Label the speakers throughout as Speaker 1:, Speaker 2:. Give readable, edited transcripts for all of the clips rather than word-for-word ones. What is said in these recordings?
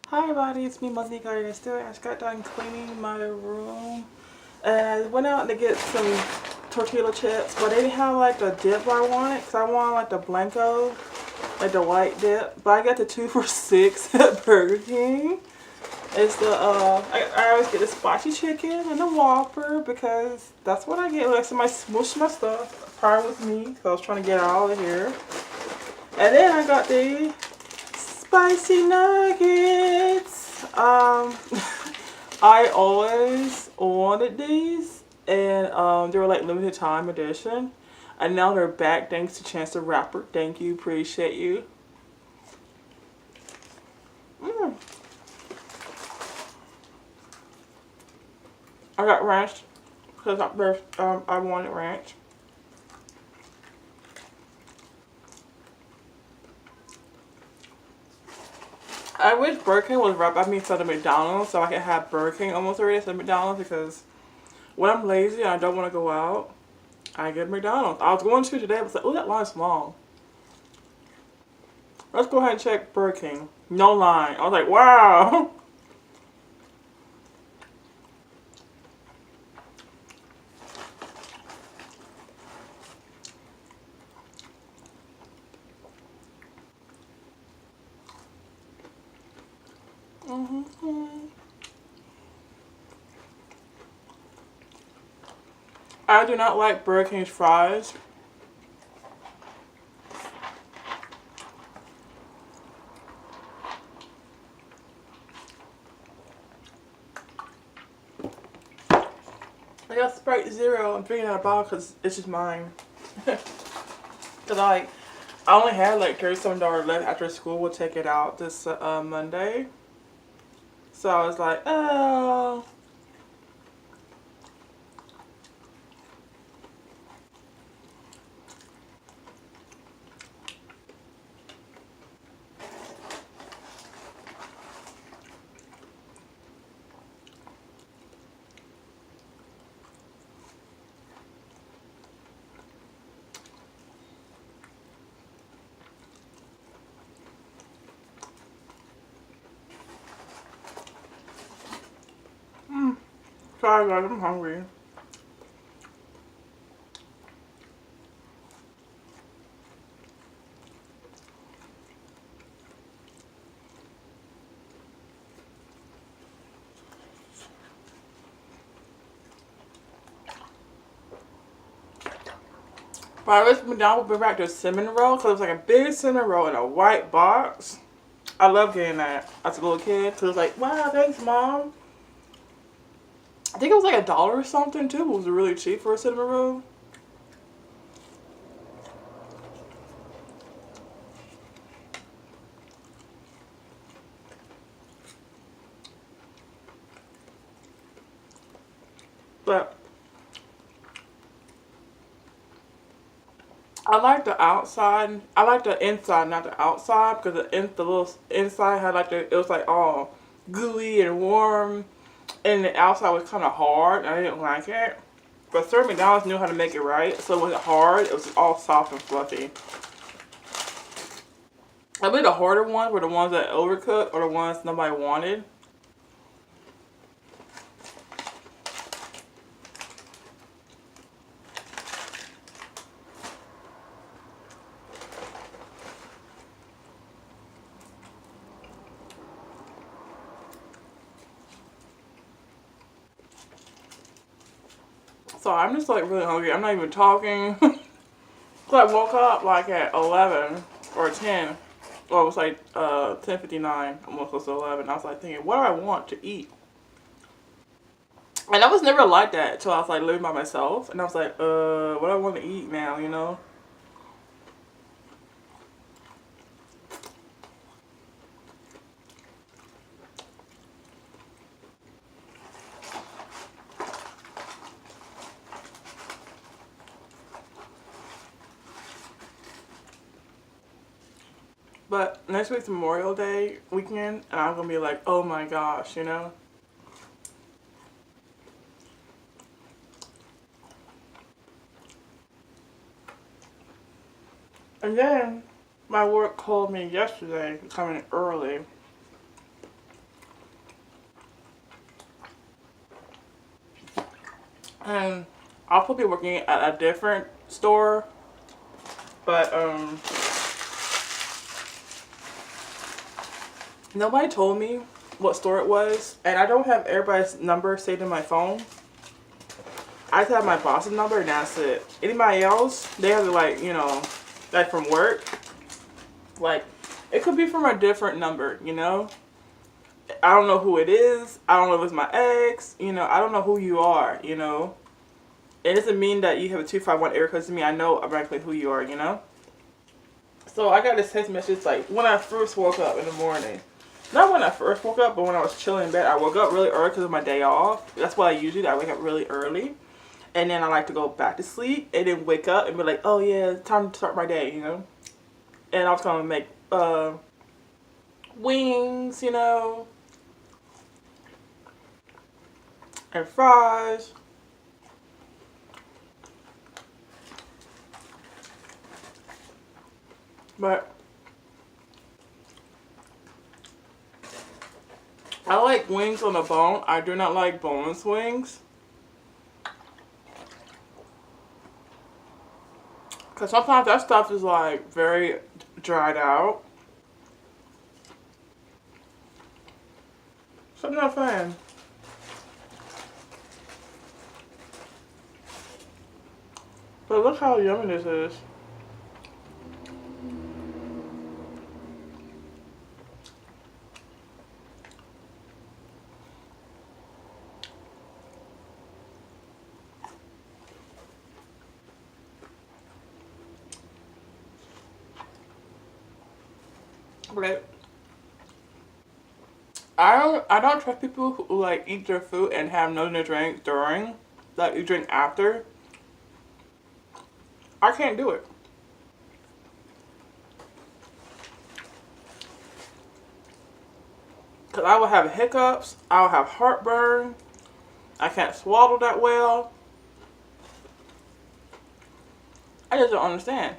Speaker 1: Hi everybody, it's me, Multiplesofnico, and still I just got done cleaning my room. And I went out to get some tortilla chips, but they didn't have like the dip I wanted, because I wanted like the Blanco, like the white dip. But I got the 2 for $6 at Burger King. It's the, I always get the spicy chicken and the Whopper, because that's what I get. Like, somebody smooshed my stuff, probably with me, because I was trying to get it out of here. And then I got the spicy nuggets. I always wanted these, and they were like limited time edition, and now they're back thanks to Chance the Rapper. Thank you, appreciate you. I got ranch because I wanted ranch. I wish Burger King was right by me instead of McDonald's, so I could have Burger King almost every day instead of McDonald's, because when I'm lazy and I don't want to go out, I get McDonald's. I was going to today, but I was like, oh, that line's long. Let's go ahead and check Burger King. No line. I was like, wow. I do not like Burger King's fries. I got Sprite Zero. I'm drinking out of a bottle because it's just mine. Because I only had like $37 left after school. We'll take it out this Monday. So I was like, oh. Sorry guys, I'm hungry. But I wish McDonald's would bring back their cinnamon roll, because it was like a big cinnamon roll in a white box. I love getting that as a little kid, because it was like, wow, thanks mom. I think it was like $1 or something too. It was really cheap for a cinnamon roll. But I like the outside. I like the inside, not the outside, because the little inside had like it was like all gooey and warm, and the outside was kind of hard. And I didn't like it. But Sir McDonald's knew how to make it right, so it wasn't hard. It was all soft and fluffy. I believe the harder ones were the ones that overcooked or the ones nobody wanted. So I'm just like really hungry. I'm not even talking. So I woke up like at 11 or 10. Or it was like 10:59, almost close to 11. I was like thinking, what do I want to eat? And I was never like that until I was like living by myself. And I was like, what do I want to eat now, you know? But next week's Memorial Day weekend, and I'm going to be like, oh my gosh, you know? And then my work called me yesterday, coming early. And I'll probably be working at a different store, but nobody told me what store it was, and I don't have everybody's number saved in my phone. I just have my boss's number and that's it. Anybody else, they have to, like, you know, like from work, like it could be from a different number, you know. I don't know who it is. I don't know if it's my ex, you know. I don't know who you are, you know. It doesn't mean that you have a 251 area code to me. I know exactly who you are, you know. So I got this text message like when I first woke up in the morning. Not when I first woke up, but when I was chilling in bed. I woke up really early because of my day off. That's what I usually do. I wake up really early. And then I like to go back to sleep and then wake up and be like, oh yeah, it's time to start my day, you know. And I was going to make wings, you know, and fries. But I like wings on the bone. I do not like boneless wings. Because sometimes that stuff is like very dried out. So I'm not a fan. But look how yummy this is. But I don't trust people who like eat their food and have nothing to drink during, like you drink after. I can't do it. Cause I will have hiccups, I'll have heartburn, I can't swallow that well. I just don't understand.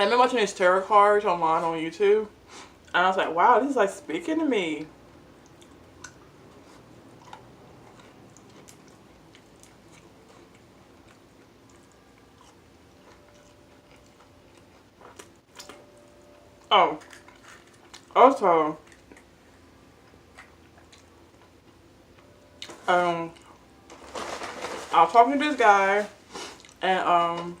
Speaker 1: I've been watching these tarot cards online on YouTube, and I was like, wow, this is like speaking to me. Oh, also, I was talking to this guy, and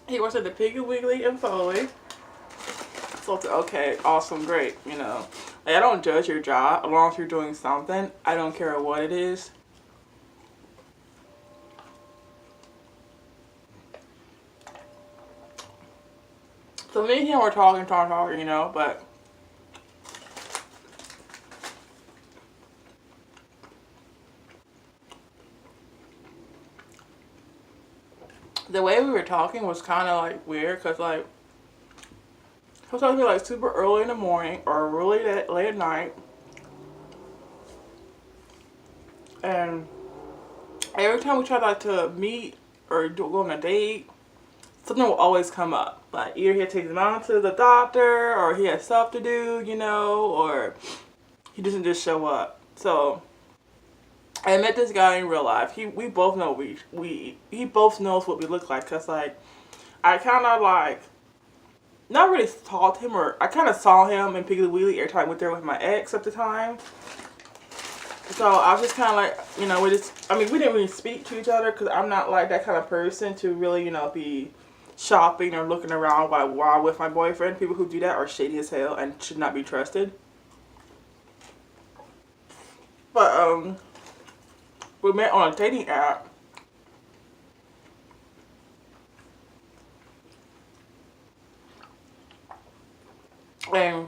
Speaker 1: he works at the Piggly Wiggly in Foley. So it's okay, awesome, great, you know. Like, I don't judge your job as long as you're doing something. I don't care what it is. So me and him were talking, you know, but the way we were talking was kind of like weird, because like he was talking to me like super early in the morning or really late at night, and every time we tried like to meet or go on a date, something will always come up. Like either he had to take his mom to the doctor, or he had stuff to do, you know, or he doesn't just show up. So I met this guy in real life. We both know he both knows what we look like, cause like I kind of like not really talked to him, or I kind of saw him in Piggly Wiggly every time I went there with my ex at the time. So I was just kind of like, you know, we didn't really speak to each other, because I'm not like that kind of person to really, you know, be shopping or looking around while with my boyfriend. People who do that are shady as hell and should not be trusted. But we met on a dating app. And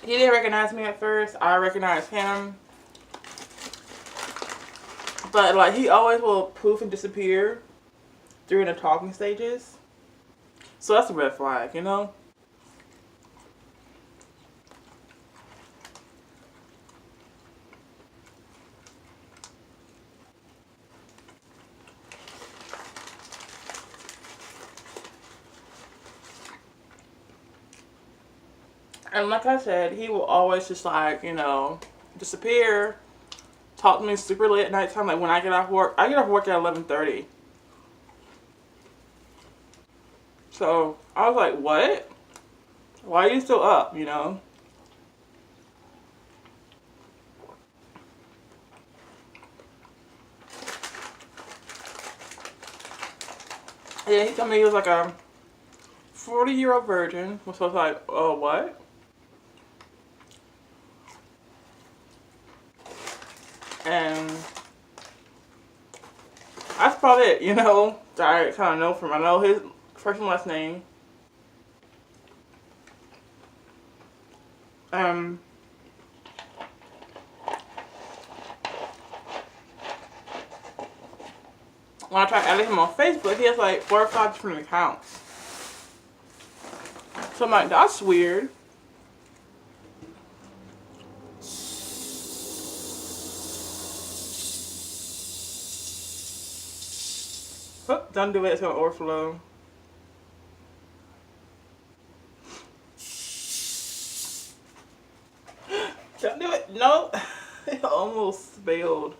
Speaker 1: he didn't recognize me at first. I recognized him. But like he always will poof and disappear during the talking stages. So that's a red flag, you know? And like I said, he will always just like, you know, disappear, talk to me super late at nighttime. Like when I get off work, I get off work at 11:30. So I was like, what? Why are you still up, you know? Yeah, he told me he was like a 40-year-old virgin. So I was like, oh, what? And that's about it, you know. I kind of know from, I know his first and last name. Um, when I tried adding him on Facebook, he has like 4 or 5 different accounts. So I'm like, that's weird. Oh, don't do it, it's gonna overflow. Don't do it, no. It almost spilled.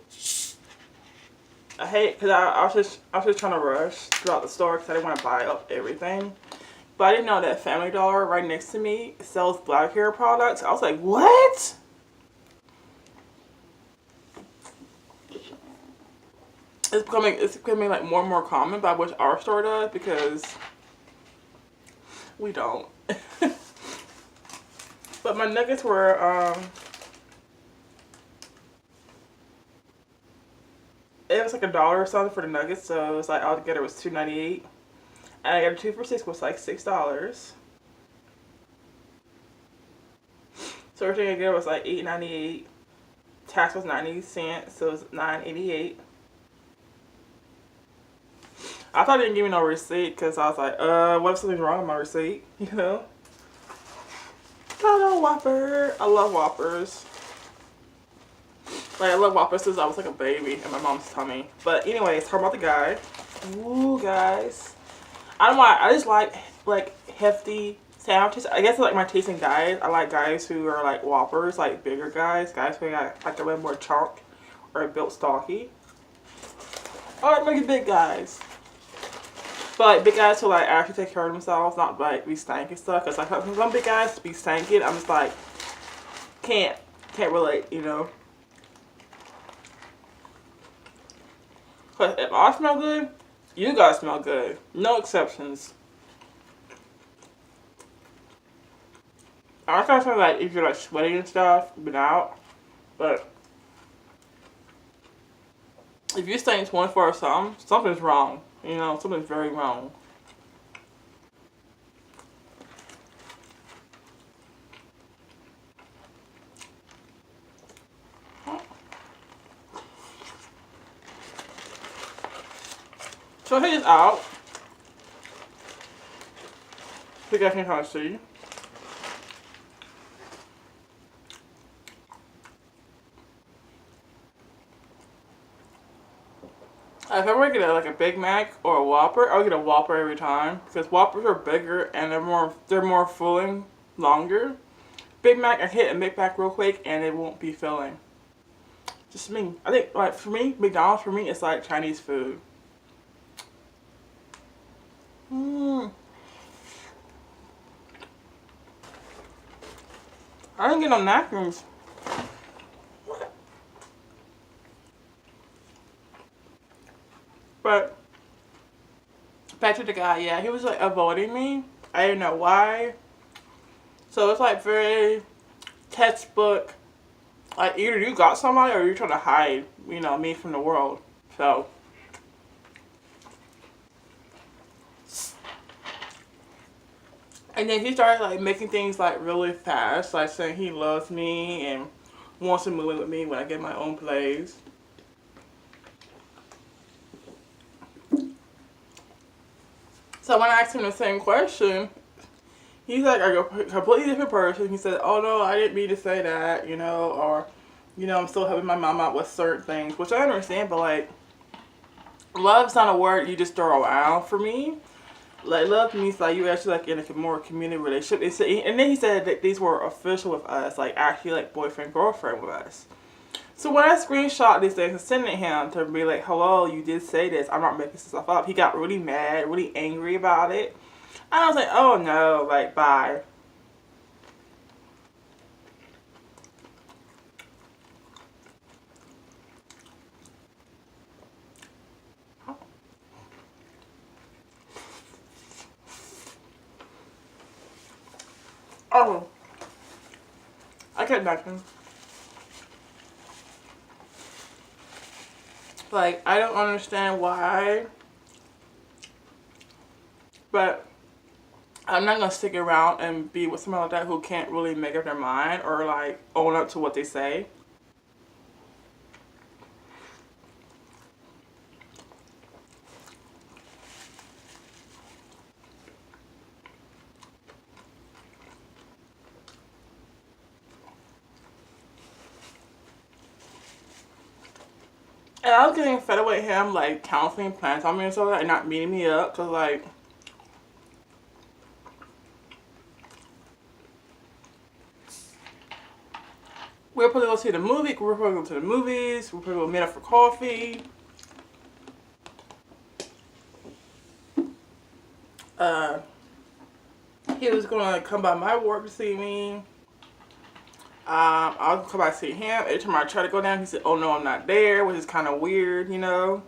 Speaker 1: I hate, because I was just trying to rush throughout the store because I didn't want to buy up everything. But I didn't know that Family Dollar right next to me sells black hair products. I was like, what? It's becoming like more and more common, but I wish our store does because we don't. But my nuggets were it was like $1 or something for the nuggets, so it was like altogether it was $2.98. And I got a 2 for $6 was like $6. So everything I got was like $8.98. Tax was 90 cents, so it was $9.88. I thought it didn't give me no receipt because I was like, what if something's wrong with my receipt? You know? Hello, Whopper. I love Whoppers. Like, I love Whoppers since I was like a baby in my mom's tummy. But anyways, talk about the guy. Ooh, guys. I don't know why. I just like hefty sandwiches. I guess it's like my taste in guys. I like guys who are like Whoppers, like bigger guys. Guys who got like a little more chunk or built stocky. I like maybe big guys. But like big guys who like actually take care of themselves, not like be stanky stuff. Cause like some big guys be stanky, I'm just like can't relate, you know. Cause if I smell good, you guys smell good. No exceptions. I kind of feel like if you're like sweating and stuff, been out. But if you're staying 24 or something's wrong. You know, something's very wrong. So he's out. You guys can kind of see. If I were to get like a Big Mac or a Whopper, I would get a Whopper every time because Whoppers are bigger and they're more filling, longer. Big Mac, I hit a Big Mac real quick and it won't be filling. Just me. I think like for me, McDonald's for me it's like Chinese food. I didn't get no napkins. But back to the guy, yeah, he was like avoiding me. I didn't know why. So it's like very textbook. Like either you got somebody or you're trying to hide, you know, me from the world. So and then he started like making things like really fast, like saying he loves me and wants to move in with me when I get my own place. So when I asked him the same question, he's like a completely different person. He said, oh no, I didn't mean to say that, you know, or, you know, I'm still helping my mom out with certain things, which I understand, but like, love's not a word you just throw around for me. Like love means like you actually like in a more community relationship. And then he said that these were official with us, like actually like boyfriend girlfriend with us. So when I screenshot these things and sent it him to be like, hello, you did say this. I'm not making stuff up. He got really mad, really angry about it. And I was like, oh no, like bye. Oh, I kept nothing. Like, I don't understand why, but I'm not gonna stick around and be with someone like that who can't really make up their mind or like own up to what they say. And I was getting fed up with him like counseling plans on me and stuff like that and not meeting me up because like we were supposed to go see the movie, we were supposed to go to the movies, we were supposed to go meet up for coffee. Uh, he was gonna come by my work to see me. I was gonna come by to see him. Every time I tried to go down, he said, "Oh no, I'm not there," which is kind of weird, you know.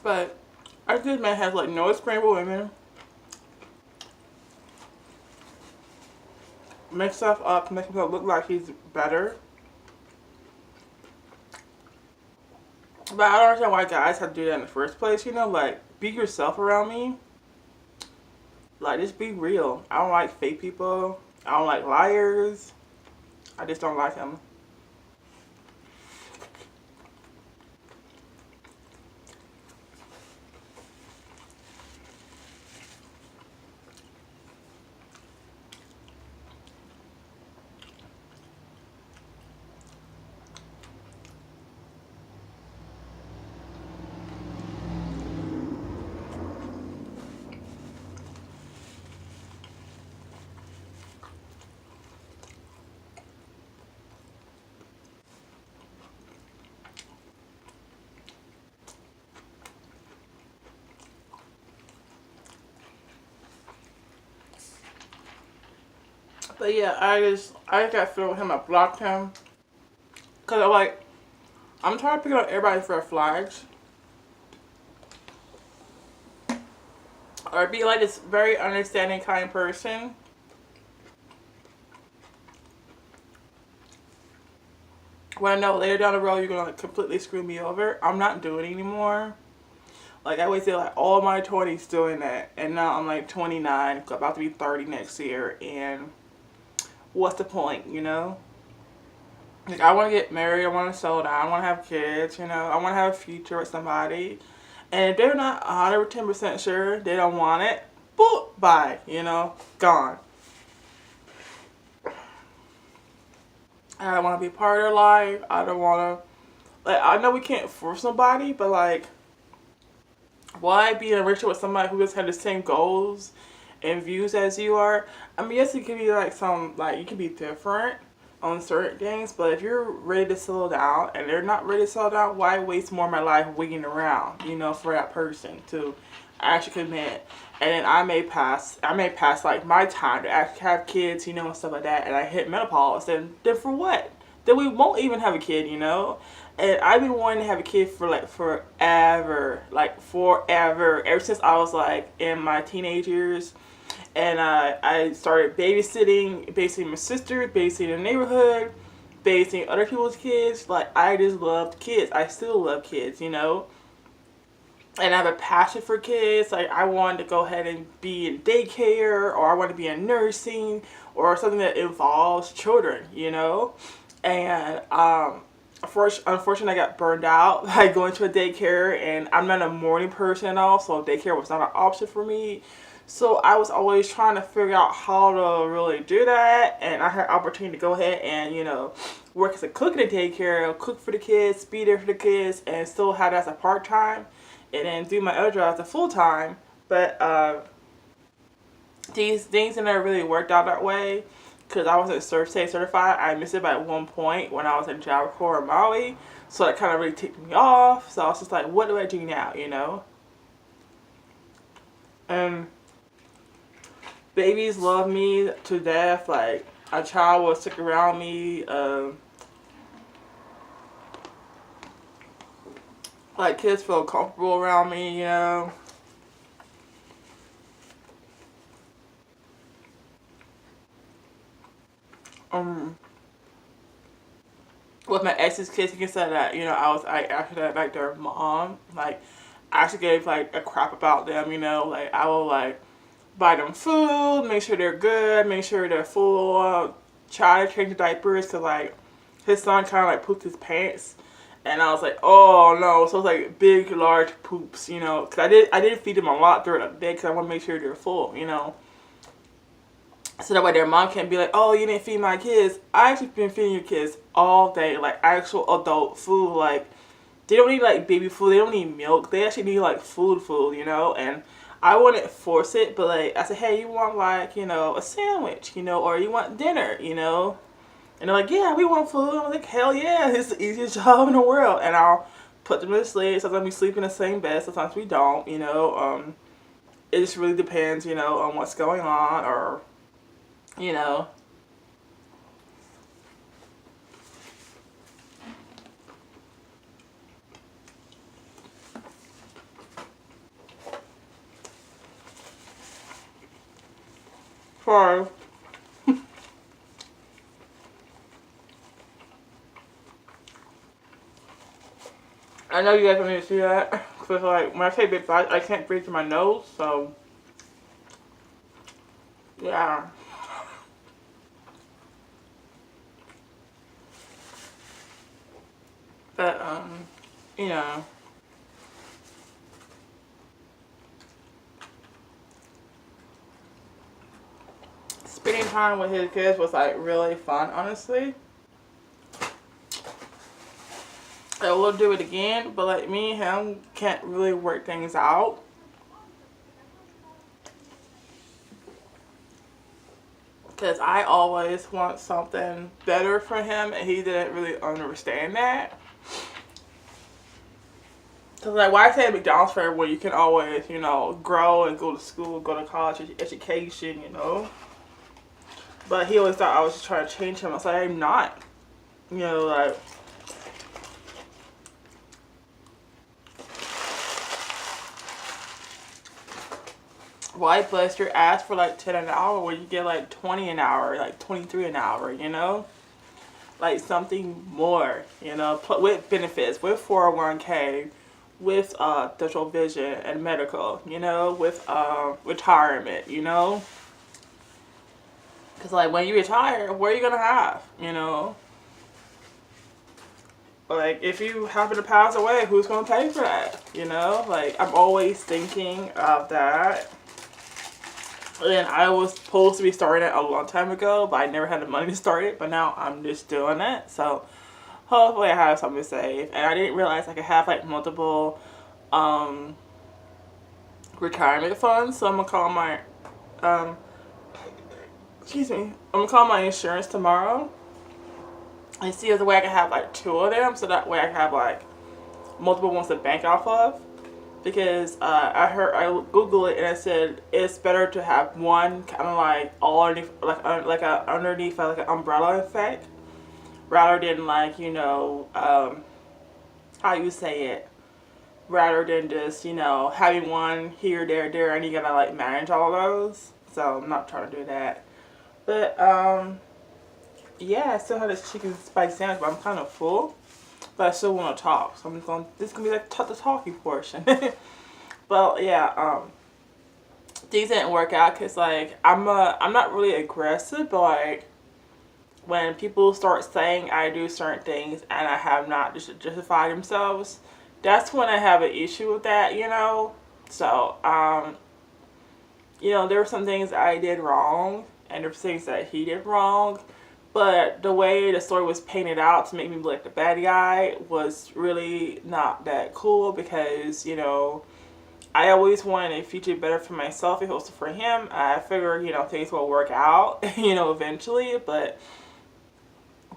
Speaker 1: But I think this man has like no experience with women. Make stuff up, make himself look like he's better. But I don't understand why guys have to do that in the first place, you know? Like, be yourself around me. Like, just be real. I don't like fake people. I don't like liars. I just don't like them. But yeah, I got filled with him. I blocked him. Because I'm like, I'm trying to pick up everybody's red flags. Or be like this very understanding, kind person. When I know later down the road you're gonna like, completely screw me over, I'm not doing it anymore. Like I wasted like all my 20s doing that, and now I'm like 29, about to be 30 next year, and what's the point, you know? Like I want to get married, I want to settle down, I want to have kids, you know, I want to have a future with somebody, and if they're not 110% sure they don't want it, boop, bye, you know, gone. I don't want to be part of their life. I don't want to, like, I know we can't force nobody, but like, why be in a relationship with somebody who just had the same goals and views as you are? I mean, yes, it could be like you can be different on certain things, but if you're ready to settle down and they're not ready to settle down, why waste more of my life waiting around, you know, for that person to actually commit? And then I may pass like my time to actually have kids, you know, and stuff like that, and I hit menopause, and then for what? Then we won't even have a kid, you know? And I've been wanting to have a kid for like forever, ever since I was like in my teenage years. And I started babysitting my sister, babysitting the neighborhood, babysitting other people's kids. Like, I just loved kids. I still love kids, you know? And I have a passion for kids. Like, I wanted to go ahead and be in daycare, or I want to be in nursing, or something that involves children, you know? And unfortunately, I got burned out like going to a daycare, and I'm not a morning person at all, so daycare was not an option for me. So I was always trying to figure out how to really do that, and I had opportunity to go ahead and work as a cook at a daycare, cook for the kids, be there for the kids, and still have that as a part time, and then do my other job as a full time. But these things never really worked out that way because I wasn't state certified. I missed it by one point when I was in Java Core or Maui, so that kind of really ticked me off. So I was just like, what do I do now, And babies love me to death. Like, a child will stick around me. Like, kids feel comfortable around me. With my ex's kids, you can say that, I was after that, like, their mom. Like, I actually gave, like, a crap about them. Like, I will, like, buy them food, make sure they're good, make sure they're full, try to change the diapers, because, like, his son kind of, like, pooped his pants. And I was like, oh, no. So, it's, like, big, large poops, Because I did feed them a lot during the day, because I want to make sure they're full. So that way their mom can't be like, oh, you didn't feed my kids. I actually been feeding your kids all day, like actual adult food. Like, they don't need like baby food, they don't need milk, they actually need like food, and I wouldn't force it, but like I said, hey, you want like, a sandwich, or you want dinner, and they're like, yeah, we want food. I'm like, hell yeah, it's the easiest job in the world. And I'll put them to sleep. Sometimes we sleep in the same bed, sometimes we don't, it just really depends, on what's going on, or you know. Sorry. I know you guys don't need to see that. Because, like, when I say big bites, I can't breathe through my nose, so. Yeah. But, you know. Spending time with his kids was, like, really fun, honestly. I will do it again, but, like, me and him can't really work things out. Because I always want something better for him, and he didn't really understand that. Because, like, why say McDonald's for everyone? You can always, grow and go to school, go to college, education, But he always thought I was just trying to change him. I was like, I'm not. Like. Why bust your ass for like 10 an hour when you get like 20 an hour, like 23 an hour, Like something more, with benefits, with 401k, with dental vision and medical, with retirement, Because like when you retire, what are you going to have, Like, if you happen to pass away, who's going to pay for that, Like, I'm always thinking of that. And I was supposed to be starting it a long time ago, but I never had the money to start it. But now I'm just doing it. So hopefully I have something to save. And I didn't realize I could have like multiple retirement funds. So I'm gonna call my excuse me. I'm gonna call my insurance tomorrow and see if the way I can have like 2 of them, so that way I can have like multiple ones to bank off of. Because I Googled it and it said it's better to have one kind of like all underneath, like a underneath like an umbrella effect, rather than like how you say it, rather than just having one here, there, and you gotta like manage all of those. So I'm not trying to do that. But yeah, I still have this chicken spice sandwich, but I'm kind of full. But I still want to talk, so this is gonna be like the talking portion. But yeah, things didn't work out because like I'm not really aggressive, but like when people start saying I do certain things and I have not justified themselves, that's when I have an issue with that, you know. So, you know, there were some things I did wrong, and there were things that he did wrong. But the way the story was painted out to make me look like the bad guy was really not that cool because, you know, I always wanted a future better for myself and also for him. I figured, you know, things will work out, you know, eventually. But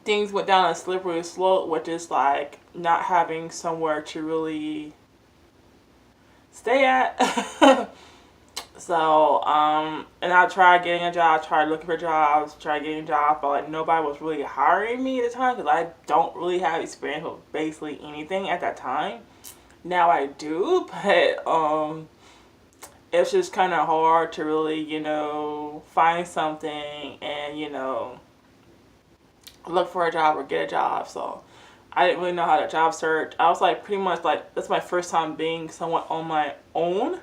Speaker 1: things went down a slippery slope, which is like not having somewhere to really stay at. So, and I tried getting a job, tried looking for jobs, tried getting jobs, but like nobody was really hiring me at the time because I don't really have experience with basically anything at that time. Now I do, but it's just kind of hard to really, you know, find something and, you know, look for a job or get a job. So I didn't really know how to job search. I was like pretty much like, that's my first time being somewhat on my own.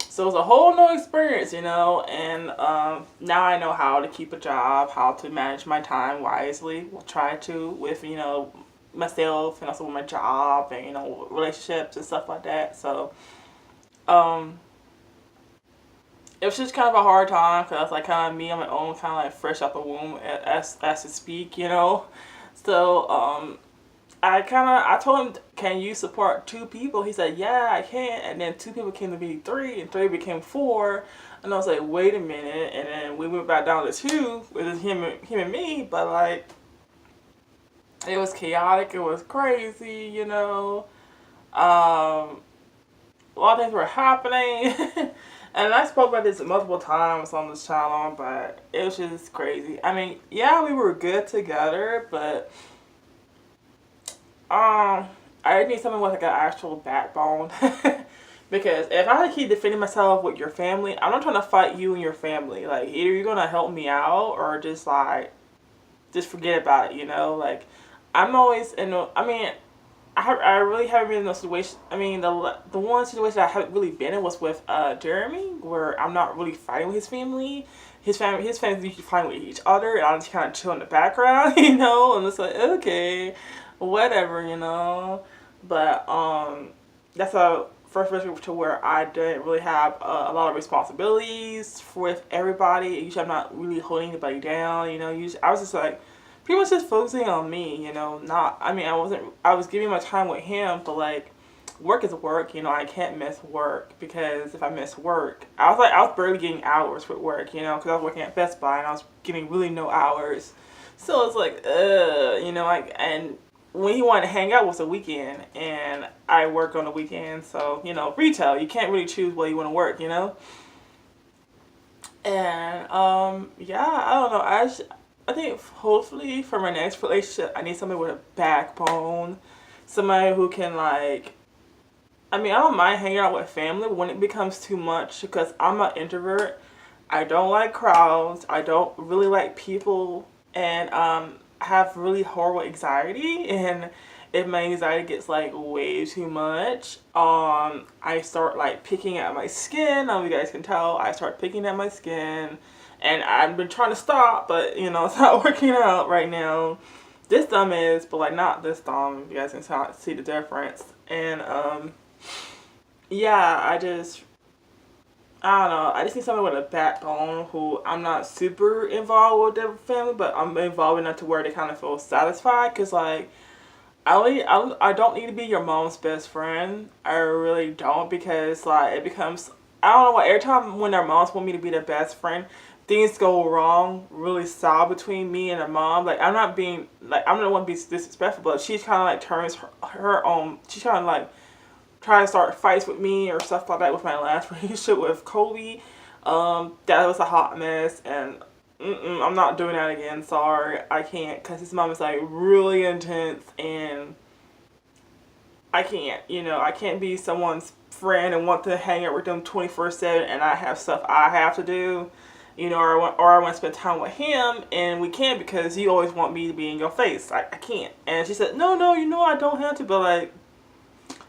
Speaker 1: So it was a whole new experience, you know, and now I know how to keep a job, how to manage my time wisely. We'll try to with, you know, myself and also with my job and, you know, relationships and stuff like that. So it was just kind of a hard time because I was like kind of me on my own, kind of like fresh out the womb as to speak, you know. So I told him, can you support 2 people? He said, yeah, I can. And then 2 people came to be 3, and 3 became 4. And I was like, wait a minute. And then we went back down to 2 with him and me. But like, it was chaotic. It was crazy, you know. A lot of things were happening. And I spoke about this multiple times on this channel, but it was just crazy. I mean, yeah, we were good together, but I need someone with like an actual backbone. Because if I keep defending myself with your family, I'm not trying to fight you and your family. Like, either you're gonna help me out or just like, just forget about it, you know? Like, I'm always in a, I mean, I really haven't been in a situation. I mean, the one situation I haven't really been in was with Jeremy, where I'm not really fighting with his family. His family's usually fighting with each other, and I'm just kind of chill in the background, you know. And it's like, okay, whatever, you know. But that's a first relationship to where I didn't really have a lot of responsibilities with everybody. Usually, I'm not really holding anybody down, you know. Usually, I was just like, pretty much just focusing on me, you know, not, I mean, I was giving my time with him, but like, work is work, you know, I can't miss work, because if I miss work, I was barely getting hours with work, you know, because I was working at Best Buy, and I was getting really no hours, so it's like, you know, like, and when he wanted to hang out was a weekend, and I work on the weekend, so, you know, retail, you can't really choose where you want to work, you know, and, yeah, I don't know, I think hopefully for my next relationship, I need somebody with a backbone. Somebody who can like, I mean, I don't mind hanging out with family, but when it becomes too much, because I'm an introvert, I don't like crowds, I don't really like people, and I have really horrible anxiety, and if my anxiety gets like way too much, I start like picking at my skin. You guys can tell, I start picking at my skin. And I've been trying to stop, but, you know, it's not working out right now. This thumb is, but, like, not this thumb. You guys can see the difference. And, yeah, I don't know. I just need someone with a backbone who I'm not super involved with their family, but I'm involved enough to where they kind of feel satisfied. Because, like, I don't need to be your mom's best friend. I really don't, because, like, it becomes, I don't know what, every time when their moms want me to be their best friend, things go wrong really sour between me and her mom. Like, I'm not being, like, I'm not want to be disrespectful, but she's kind of like turns her own, she's kind of like trying to start fights with me or stuff like that with my last relationship with Kobe. That was a hot mess, and I'm not doing that again. Sorry, I can't, because his mom is like really intense, and I can't, you know, I can't be someone's friend and want to hang out with them 24/7, and I have stuff I have to do. You know, or I want to spend time with him, and we can't because you always want me to be in your face. I can't. And she said, no, you know I don't have to, but like,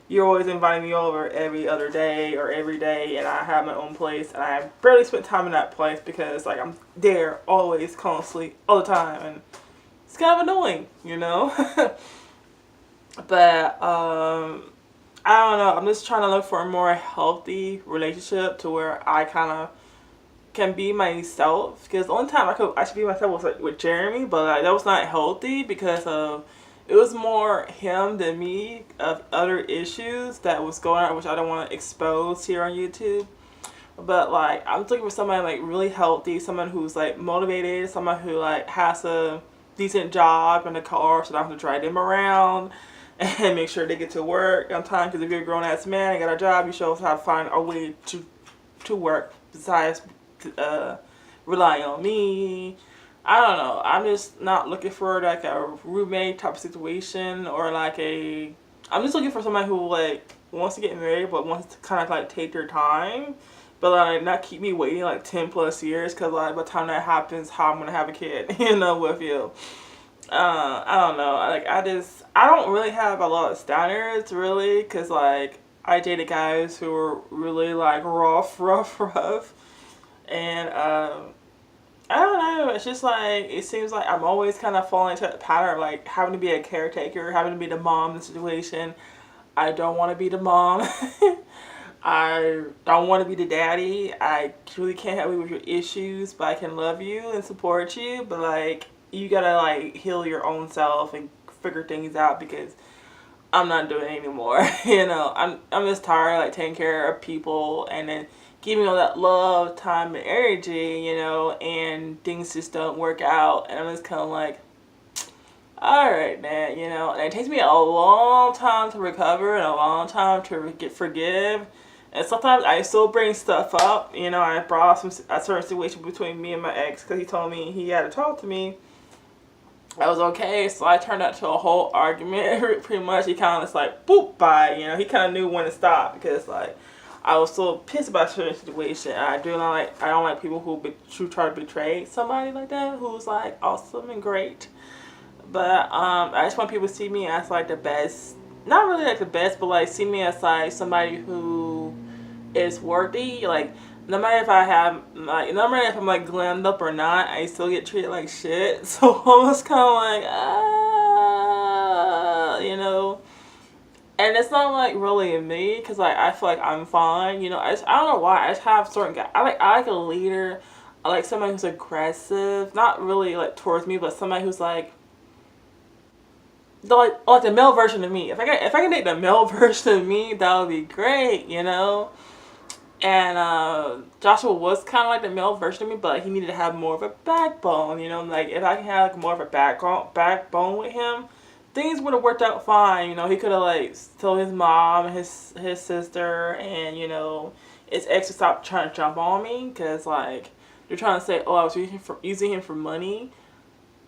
Speaker 1: you're always inviting me over every other day or every day, and I have my own place, and I barely spent time in that place because like I'm there always, constantly, all the time, and it's kind of annoying, you know. But I don't know. I'm just trying to look for a more healthy relationship to where I kind of can be myself. Because the only time I could actually be myself was like with Jeremy, but like, that was not healthy because of it was more him than me of other issues that was going on, which I don't want to expose here on YouTube. But like I'm looking for somebody like really healthy, someone who's like motivated, someone who like has a decent job and a car, so I don't have to drive them around and make sure they get to work on time. Because if you're a grown ass man and got a job, you show us how to find a way to work besides relying on me. I don't know. I'm just not looking for like a roommate type of situation or like a. I'm just looking for somebody who like wants to get married but wants to kind of like take their time, but like not keep me waiting like 10 plus years. Because like by the time that happens, how I'm gonna have a kid, you know, with you. I don't know. Like I don't really have a lot of standards really, because like I dated guys who were really like rough, and I don't know. It's just like it seems like I'm always kind of falling into the pattern of like having to be a caretaker, having to be the mom in the situation. I don't want to be the mom. I don't want to be the daddy. I really can't help you with your issues, but I can love you and support you. But like you gotta like heal your own self and figure things out, because I'm not doing it anymore. You know, I'm just tired of like taking care of people and then giving all that love, time, and energy, you know, and things just don't work out. And I'm just kind of like, all right, man, you know. And it takes me a long time to recover and a long time to forgive. And sometimes I still bring stuff up. You know, I brought up a certain situation between me and my ex because he told me he had to talk to me. I was okay, so I turned that to a whole argument. Pretty much, he kind of just like, boop, bye. You know, he kind of knew when to stop because like I was so pissed about a certain situation. I don't like people who try to betray somebody like that who's like awesome and great. But I just want people to see me as like the best, not really like the best, but like see me as like somebody who is worthy. Like no matter if no matter if I'm like glammed up or not, I still get treated like shit. So I'm just kind of like, you know. And it's not like really me, because like I feel like I'm fine. You know, I don't know why. I just have certain guys. I like a leader. I like somebody who's aggressive, not really like towards me, but somebody who's like the male version of me. If I can date the male version of me, that would be great. You know. And Joshua was kind of like the male version of me, but he needed to have more of a backbone, you know. Like if I can have like more of a backbone with him, things would have worked out fine. You know, he could have like told his mom and his sister, and you know, his ex to stop trying to jump on me, because like they're trying to say, oh, I was using him for money.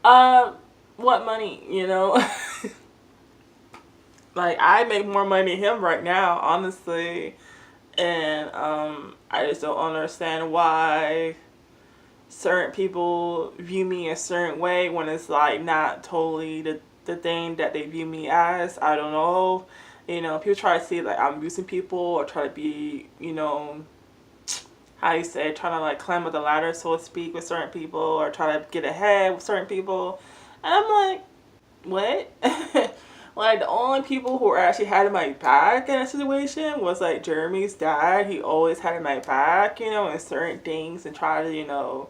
Speaker 1: What money? You know. Like I make more money than him right now, honestly. And I just don't understand why certain people view me a certain way when it's like not totally the thing that they view me as. I don't know. You know, people try to see like I'm using people or try to be, you know, how you say, trying to like climb up the ladder, so to speak, with certain people, or try to get ahead with certain people. And I'm like, what? Like, the only people who actually had my back in a situation was, like, Jeremy's dad. He always had my back, you know, in certain things, and try to, you know,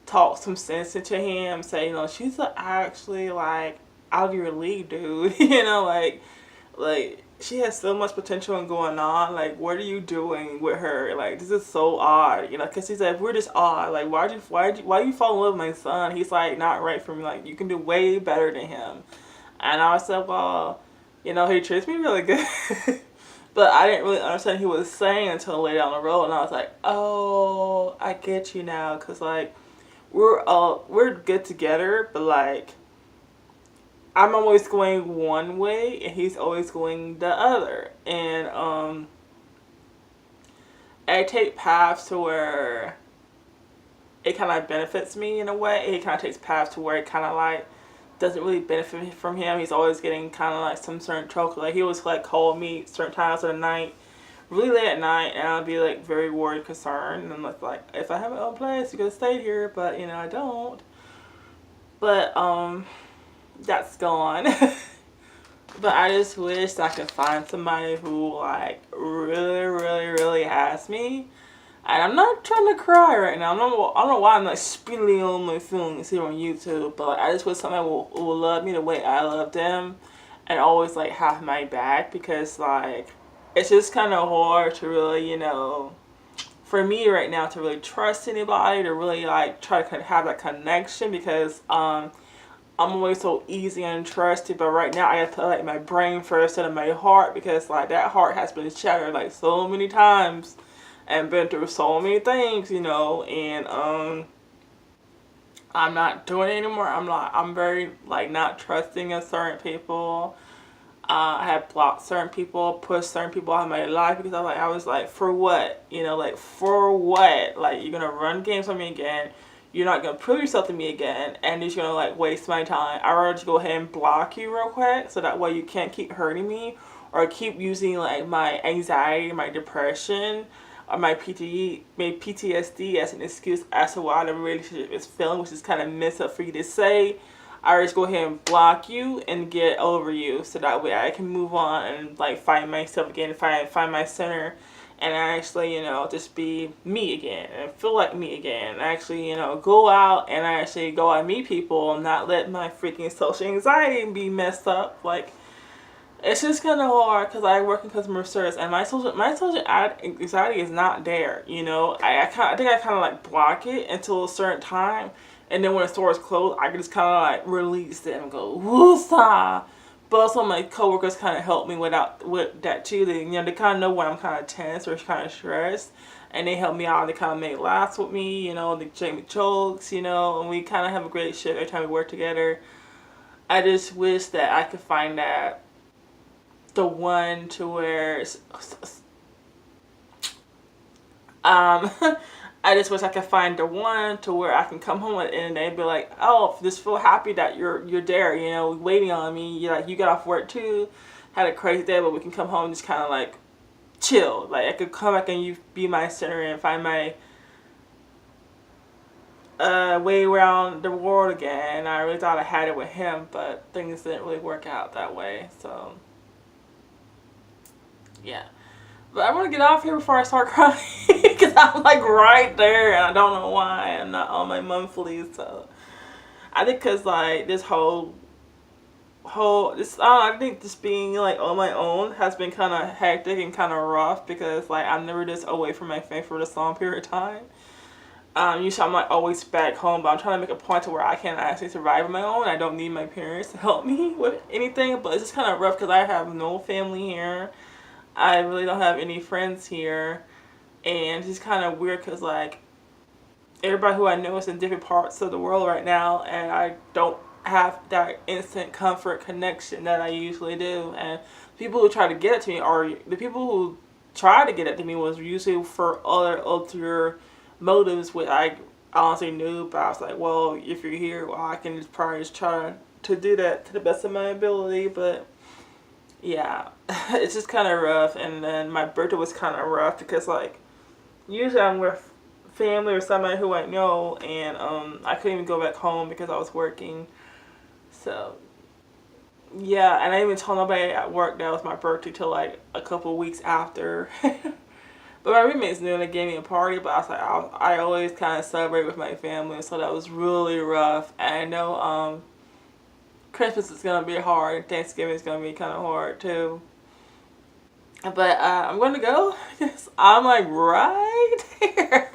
Speaker 1: talk some sense into him. Say, you know, she's actually, like, out of your league, dude. You know, like, she has so much potential and going on. Like, what are you doing with her? Like, this is so odd, you know, because he's like, we're just odd. Like, why you fall in love with my son? He's, like, not right for me. Like, you can do way better than him. And I said, well, you know, he treats me really good. But I didn't really understand what he was saying until later down the road. And I was like, oh, I get you now. Because, like, we're good together. But, like, I'm always going one way and he's always going the other. And I take paths to where it kind of benefits me in a way. He kind of takes paths to where it kind of, like, doesn't really benefit from him. He's always getting kind of like some certain trouble. Like he always like call me certain times of the night, really late at night, and I'll be like very worried, concerned, and I'm like if I have my own place, you could stay here, but you know I don't. But that's gone. But I just wish I could find somebody who like really has me. And I'm not trying to cry right now. I don't know why I'm like spilling all my feelings here on YouTube. But like, I just wish somebody will love me the way I love them. And always like have my back. Because like, it's just kind of hard to really, you know, for me right now to really trust anybody. To really like try to have that connection. Because I'm always so easy and trusted, but right now I have to put like my brain first instead of my heart, because like that heart has been shattered like so many times and been through so many things, you know, and I'm not doing it anymore. I'm very like not trusting of certain people. I have blocked certain people, pushed certain people out of my life because I was like, for what? You know, like for what? Like you're gonna run games on me again. You're not gonna prove yourself to me again, and you're just gonna like waste my time. I'd rather just go ahead and block you real quick, so that way you can't keep hurting me or keep using like my anxiety, my depression, or my PTSD as an excuse as to why the relationship is failing, which is kind of messed up for you to say. I just go ahead and block you and get over you, so that way I can move on and like find myself again, find my center, and actually, you know, just be me again and feel like me again. And actually, you know, go out and actually go out and meet people and not let my freaking social anxiety be messed up. Like, it's just kind of hard because I work in customer service and my social anxiety is not there. You know, I think I kind of like block it until a certain time. And then when the store is closed, I can just kind of like release it and go, woosah. But also my coworkers kind of help me with that too. They, you know, they kind of know when I'm kind of tense or kind of stressed. And they help me out. They kind of make laughs with me, you know. They make me jokes, you know. And we kind of have a great shit every time we work together. I just wish that I could find that the one to where I just wish I could find the one to where I can come home at the end of the day and be like, oh, just feel happy that you're there, you know, waiting on me. You're like, you got off work too, had a crazy day, but we can come home and just kind of like chill. Like I could come back and you be my center and find my way around the world again. And I really thought I had it with him, but things didn't really work out that way. So yeah. But I want to get off here before I start crying because I'm like right there and I don't know why I'm not on my monthly. So I think because like this I think just being like on my own has been kind of hectic and kind of rough because like I'm never just away from my family for this long period of time. Usually I'm like always back home, but I'm trying to make a point to where I can actually survive on my own. I don't need my parents to help me with anything, but it's just kind of rough because I have no family here. I really don't have any friends here, and it's just kind of weird because like everybody who I know is in different parts of the world right now, and I don't have that instant comfort connection that I usually do. And people who try to get it to me, or the people who try to get it to me, was usually for other ulterior motives, which I honestly knew, but I was like, well, if you're here, well, I can just probably just try to do that to the best of my ability. But yeah, it's just kind of rough. And then my birthday was kind of rough because like usually I'm with family or somebody who I know, and I couldn't even go back home because I was working. So yeah, and I didn't even told nobody at work that was my birthday till like a couple weeks after. But my roommates knew and they gave me a party, but I was like, I always kind of celebrate with my family, so that was really rough. And I know Christmas is going to be hard, and Thanksgiving is going to be kind of hard too. But I'm going to go because I'm like right here.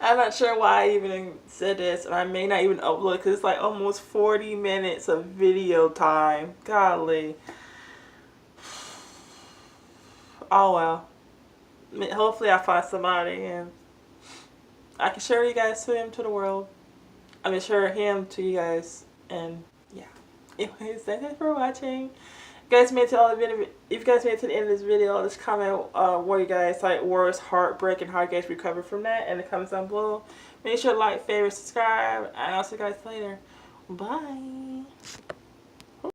Speaker 1: I'm not sure why I even said this, and I may not even upload because it's like almost 40 minutes of video time. Golly. Oh well. Hopefully I find somebody and I can share you guys to him to the world. I mean, share him to you guys, and yeah. Anyways, thank you for watching. If you guys made it to all the video, if you guys made it to the end of this video, just comment what you guys like, worst heartbreak, and how you guys recover from that in the comments down below. Make sure to like, favorite, subscribe, and I'll see you guys later. Bye.